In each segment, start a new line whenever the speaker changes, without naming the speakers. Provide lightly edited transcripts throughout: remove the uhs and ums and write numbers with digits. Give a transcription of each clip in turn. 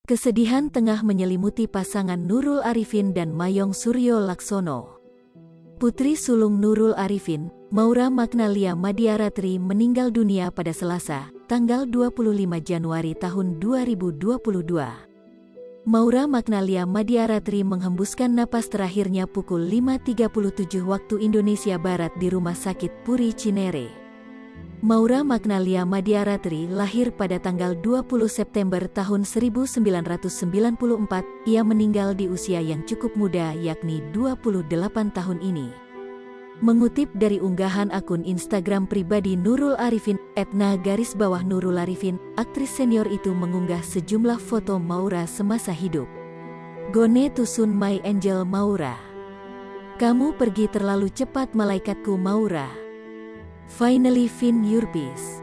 Kesedihan tengah menyelimuti pasangan Nurul Arifin dan Mayong Suryo Laksono. Putri sulung Nurul Arifin, Maura Magnalia Madiaratri meninggal dunia pada Selasa, tanggal 25 Januari tahun 2022. Maura Magnalia Madiaratri menghembuskan napas terakhirnya pukul 5.37 waktu Indonesia Barat di Rumah Sakit Puri Cinere. Maura Magnalia Madiaratri lahir pada tanggal 20 September tahun 1994. Ia meninggal di usia yang cukup muda, yakni 28 tahun ini. Mengutip dari unggahan akun Instagram pribadi Nurul Arifin, @Nurul Arifin, aktris senior itu mengunggah sejumlah foto Maura semasa hidup. Gone to soon my angel Maura. Kamu pergi terlalu cepat malaikatku Maura. Finally find your peace.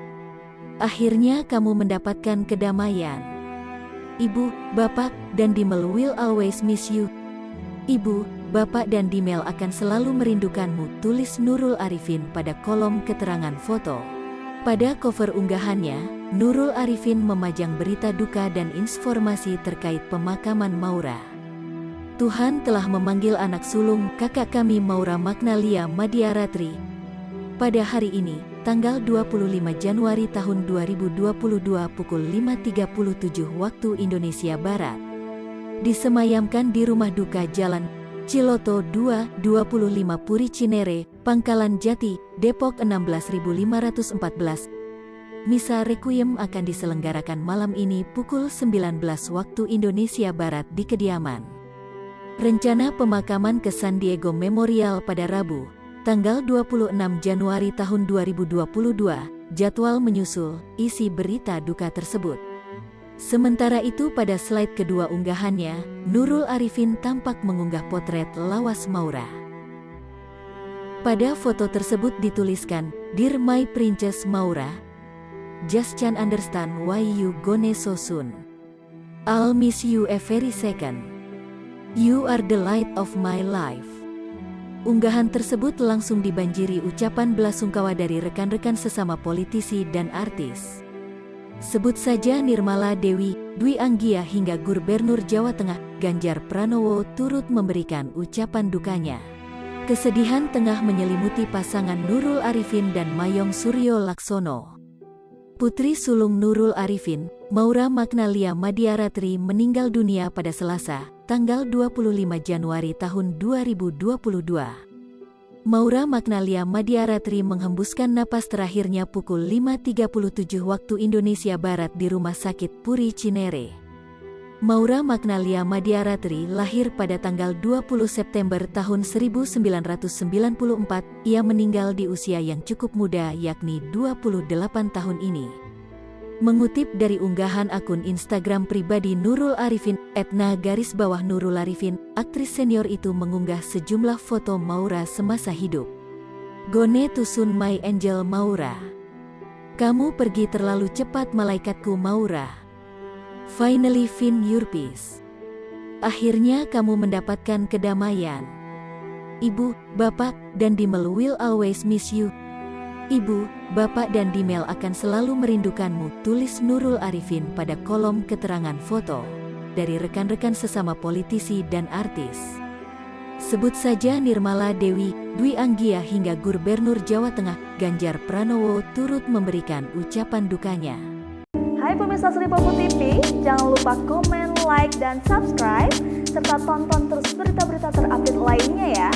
Akhirnya kamu mendapatkan kedamaian. Ibu, Bapak, dan Dimel will always miss you. Ibu, Bapak dan Dimel akan selalu merindukanmu, tulis Nurul Arifin pada kolom keterangan foto. Pada cover unggahannya, Nurul Arifin memajang berita duka dan informasi terkait pemakaman Maura. Tuhan telah memanggil anak sulung kakak kami Maura Magnalia Madiaratri. Pada hari ini, tanggal 25 Januari tahun 2022 pukul 5.37 waktu Indonesia Barat. Disemayamkan di rumah duka Jalan Ciloto 2, 25 Puri Cinere, Pangkalan Jati, Depok 16.514. Misa Requiem akan diselenggarakan malam ini pukul 19 waktu Indonesia Barat di kediaman. Rencana pemakaman ke San Diego Memorial pada Rabu, tanggal 26 Januari tahun 2022, jadwal menyusul isi berita duka tersebut. Sementara itu pada slide kedua unggahannya, Nurul Arifin tampak mengunggah potret lawas Maura. Pada foto tersebut dituliskan, "Dear my princess Maura, just can't understand why you gone so soon. I'll miss you a very second. You are the light of my life." Unggahan tersebut langsung dibanjiri ucapan belasungkawa dari rekan-rekan sesama politisi dan artis. Sebut saja Nirmala Dewi, Dwi Anggia hingga Gubernur Jawa Tengah, Ganjar Pranowo turut memberikan ucapan dukanya. Kesedihan tengah menyelimuti pasangan Nurul Arifin dan Mayong Suryo Laksono. Putri sulung Nurul Arifin, Maura Magnalia Madiaratri meninggal dunia pada Selasa, tanggal 25 Januari tahun 2022. Maura Magnalia Madiaratri menghembuskan napas terakhirnya pukul 5.37 waktu Indonesia Barat di Rumah Sakit Puri Cinere. Maura Magnalia Madiaratri lahir pada tanggal 20 September tahun 1994. Ia meninggal di usia yang cukup muda, yakni 28 tahun ini. Mengutip dari unggahan akun Instagram pribadi Nurul Arifin, @Nurul Arifin, aktris senior itu mengunggah sejumlah foto Maura semasa hidup. Gone to soon my angel Maura. Kamu pergi terlalu cepat malaikatku Maura. Finally find your peace. Akhirnya kamu mendapatkan kedamaian. Ibu, Bapak, dan Dimel will always miss you. Ibu, Bapak dan Dimel akan selalu merindukanmu, tulis Nurul Arifin pada kolom keterangan foto dari rekan-rekan sesama politisi dan artis. Sebut saja Nirmala Dewi, Dwi Anggia hingga Gubernur Jawa Tengah, Ganjar Pranowo turut memberikan ucapan dukanya.
Hai pemirsa Sri Popo TV, jangan lupa komen, like, dan subscribe, serta tonton terus berita-berita terupdate lainnya ya.